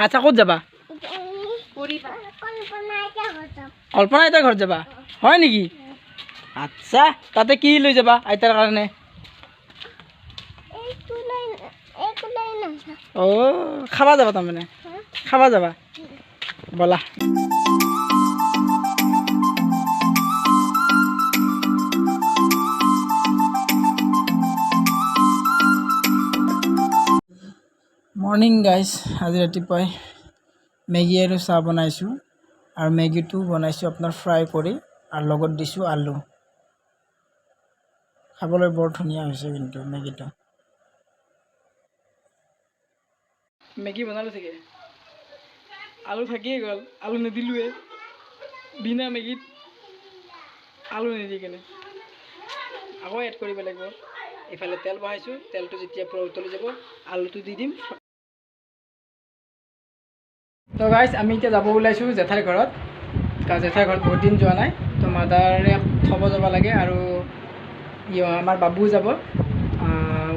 আচ্ছা ক'ত যাবা কল্পনা আইতাৰ ঘৰত যাবা হয় নেকি আচ্ছা তাতে কি লৈ যাবা আইতাৰ কাৰণে খাবা যাবা তাৰমানে খাবা যাবা বলা মৰ্নিং গাইজ আজি ৰাতিপুৱাই মেগী আৰু চাহ বনাইছোঁ আৰু মেগীটো বনাইছোঁ আপোনাৰ ফ্ৰাই কৰি আৰু লগত দিছোঁ আলু খাবলৈ বৰ ধুনীয়া হৈছে কিন্তু মেগীটো মেগী বনালোঁ চাগে আলু থাকিয়ে গ'ল আলু নিদিলোৱে বিনা মেগীত আলু নিদি কেনে আকৌ এড কৰিব লাগিব ইফালে তেল বহাইছোঁ তেলটো যেতিয়া পুৰা উতলি যাব আলুটো দি দিম তো গাইজ আমি এতিয়া যাব ওলাইছোঁ জেঠাইৰ ঘৰত কাৰণ জেঠাইৰ ঘৰত বহুত দিন যোৱা নাই তো মাদাৰে থ'ব যাব লাগে আৰু আমাৰ বাবু যাব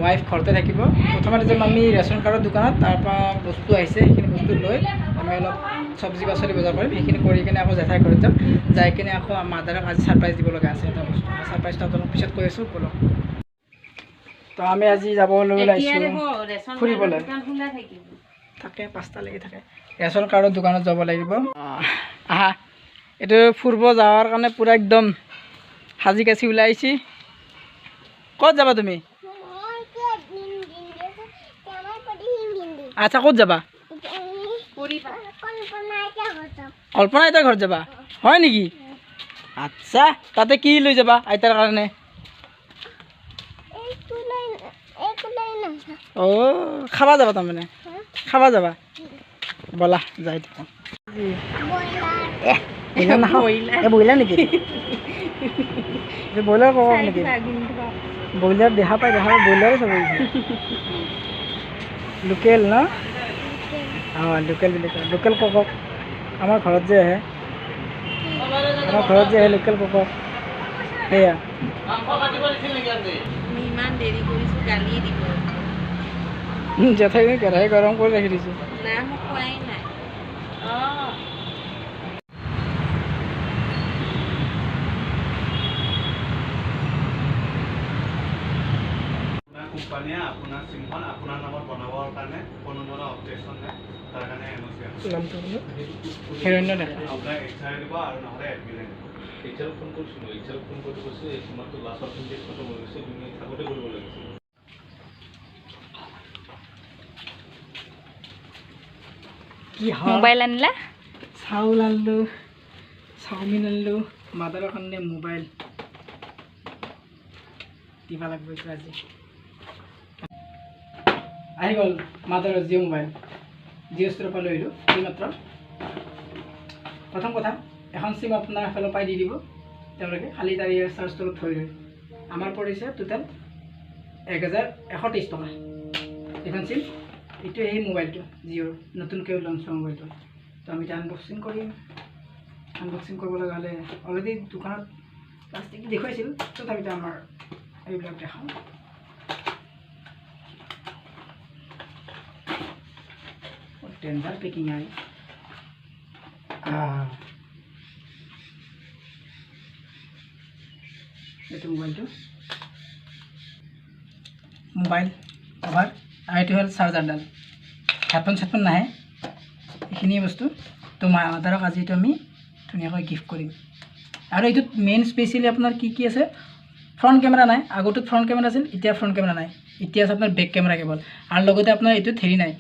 ৱাইফ ঘৰতে থাকিব প্ৰথমতে যাম আমি ৰেচন কাৰ্ডৰ দোকানত তাৰপৰা বস্তু আহিছে সেইখিনি বস্তু লৈ আমি অলপ চব্জি পাচলি বজাৰ কৰিম সেইখিনি কৰি কিনে আকৌ জেঠাইৰ ঘৰত যাম যাই কিনে আকৌ মাদাৰক আজি ছাৰপ্ৰাইজ দিব লগা আছে এটা বস্তু ছাৰপ্ৰাইজটো আপোনাক পিছত কৈ আছোঁ বলক তো আমি আজি যাবলৈ ওলাইছোঁ ফুৰিবলৈ থাকে 5টালৈকে থাকে ৰেচন কাৰ্ডৰ দোকানত যাব লাগিব আহা এইটো ফুৰিব যাৱাৰ কাৰণে পূৰা একদম সাজি কাচি ওলাই আহিছে ক'ত যাবা তুমি আচ্ছা ক'ত যাবা কল্পনা আইতাৰ ঘৰত যাবা হয় নেকি আচ্ছা তাতে কি লৈ যাবা আইতাৰ কাৰণে খাবা যাবা তাৰমানে খাবা যাবা বলা যাই থাকোঁ ব্ৰইলাৰ নেকি ব্ৰইলাৰ ক'ব নেকি ব্ৰইলাৰ দেখা পাই ব্ৰইলাৰে চাব লোকেল ন অঁ লোকেল বুলি কয় লোকেল ককক আমাৰ ঘৰত যে আহে লোকেল ককক সেয়া জেঠাই কেৰাহী গৰম কৰি ৰাখি দিছোঁ কোম্পানীয়ে আপোনাৰ চিমখন আপোনাৰ নামত বনাবৰ কাৰণে কোনো ধৰণৰ অবজেকশ্যন নাই তাৰ কাৰণে নামটো হিৰণ্য দেখা আপোনাৰ এইচআৰ দিব আৰু নহ'লে এডমিনে দিব এইচআৰ ফোন কৰিছিলোঁ এইচআৰ ফোন কৰি কৈছে এই চিমটো লাষ্টৰ ফোন খতম হৈ গৈছে তুমি থাকোঁতে কৰিব লাগিছিল কি মোবাইল আনিলা চাউল আনিলোঁ চাওমিন আনিলোঁ মাদাৰৰ কাৰণে মোবাইল দিব লাগিব এইটো আজি আহি গ'ল মাদাৰৰ জিঅ' মোবাইল জিঅ' ষ্ট'ৰৰ পৰা লৈ আহিলোঁ এইমাত্ৰ প্ৰথম কথা এখন চিম আপোনাৰ এফালৰ পৰাই দি দিব তেওঁলোকে খালি তাৰ ইয়াৰ চাৰ্জটো থৈ লয় আমাৰ পৰিছে টোটেল 1123 টকা এখন চিম এইটো এই মোবাইলটো জিঅ'ৰ নতুনকৈ লঞ্চ হোৱা মোবাইলটো তো আমি এতিয়া আনবক্সিং কৰিম আনবক্সিং কৰিব লগা হ'লে অলৰেডি দোকানত প্লাষ্টিক দেখুৱাইছিল তথাপিতো আমাৰ এইবিলাক দেখাওঁ টেন্ডাৰ পেকিং আই এইটো মোবাইলটো মোবাইল কভাৰ আৰু এইটো হ'ল চাৰ্জাৰডাল হেডফোন চেডফোন নাহে এইখিনিয়ে বস্তু তো মাদাৰক আজি এইটো আমি ধুনীয়াকৈ গিফ্ট কৰিম আৰু এইটোত মেইন স্পেচিয়েলি আপোনাৰ কি কি আছে ফ্ৰণ্ট কেমেৰা নাই আগতোত ফ্ৰণ্ট কেমেৰা আছিল এতিয়া ফ্ৰণ্ট কেমেৰা নাই এতিয়া আছে আপোনাৰ বেক কেমেৰা কেৱল আৰু লগতে আপোনাৰ এইটোত হেৰি নাই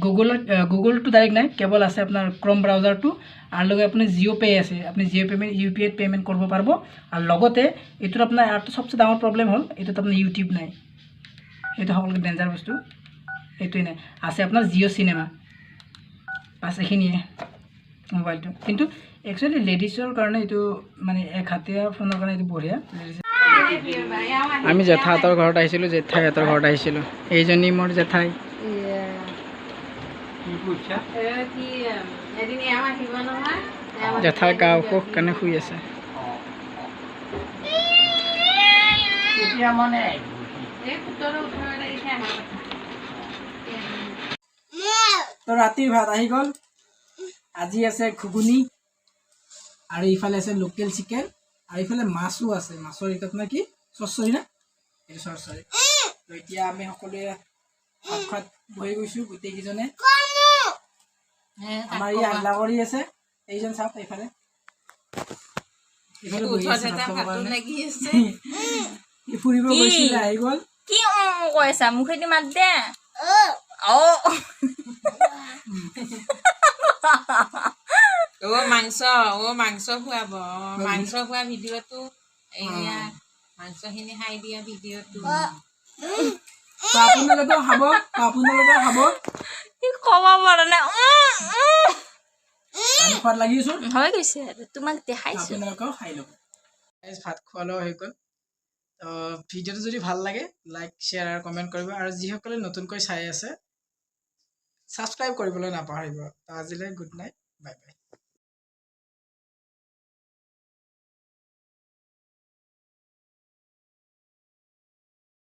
গুগলটো ডাইৰেক্ট নাই কেৱল আছে আপোনাৰ ক্ৰম ব্ৰাউজাৰটো আৰু লগতে আপুনি জিঅ' পে' আছে আপুনি জিঅ' পে'মেণ্ট ইউ পি আইত পে'মেণ্ট কৰিব পাৰিব আৰু লগতে এইটোত আপোনাৰ আৰু চবচে ডাঙৰ প্ৰব্লেম হ'ল এইটোত আপোনাৰ ইউটিউব নাই সেইটো সকলোকে ডেঞ্জাৰ বস্তু এইটোৱে নাই আছে আপোনাৰ জিঅ' চিনেমা বাছ এইখিনিয়ে মোবাইলটো কিন্তু একচুৱেলি লেডিজৰ কাৰণে এইটো মানে এক হাতীয়া ফোনৰ কাৰণে এইটো বঢ়িয়া আমি জেঠাহঁতৰ ঘৰত আহিছিলোঁ জেঠাইহঁতৰ ঘৰত আহিছিলোঁ এইজনী মোৰ জেঠাই জেঠাই গা অসুখ কাৰণে শুই আছে তো ৰাতিৰ ভাত আহি গ'ল আজি আছে ঘুগুনি আৰু ইফালে আছে লোকেল চিকেন আৰু ইফালে মাছো আছে মাছৰ ভিতৰত নে কি চৰচৰি না এইটো চৰচৰি তো এতিয়া আমি সকলোৱে ভাত খোৱাত বহি গৈছোঁ গোটেইকেইজনে আমাৰ ই হাল্লা কৰি আছে এইজন চাওক এইফালে এইফালে বহি আছে ভাত খাবৰ কাৰণে ই ফুৰিব গৈছিলে আহি গ'ল কি কৈ আছা মুখেদি মাত দে মাংস খুৱাব মাংস খোৱা ভিডিঅ'টো এয়া মাংসখিনি খাই দিয়া ভিডিঅ'টো তো আপোনালোকেও খাব ক'ব পৰা নাই আমি খোৱাত লাগিছোঁ হৈ গৈছে তোমাক দেখাইছো আপোনালোকেও খাই ল'ব ভাত খোৱা লোৱা হৈ গ'ল তো ভিডিঅ'টো যদি ভাল লাগে লাইক শ্বেয়াৰ আৰু কমেণ্ট কৰিব আৰু যিসকলে নতুনকৈ চাই আছে ছাবস্ক্ৰাইব কৰিবলৈ নাপাহৰিব তো আজিলৈ গুড নাইট বাই বাই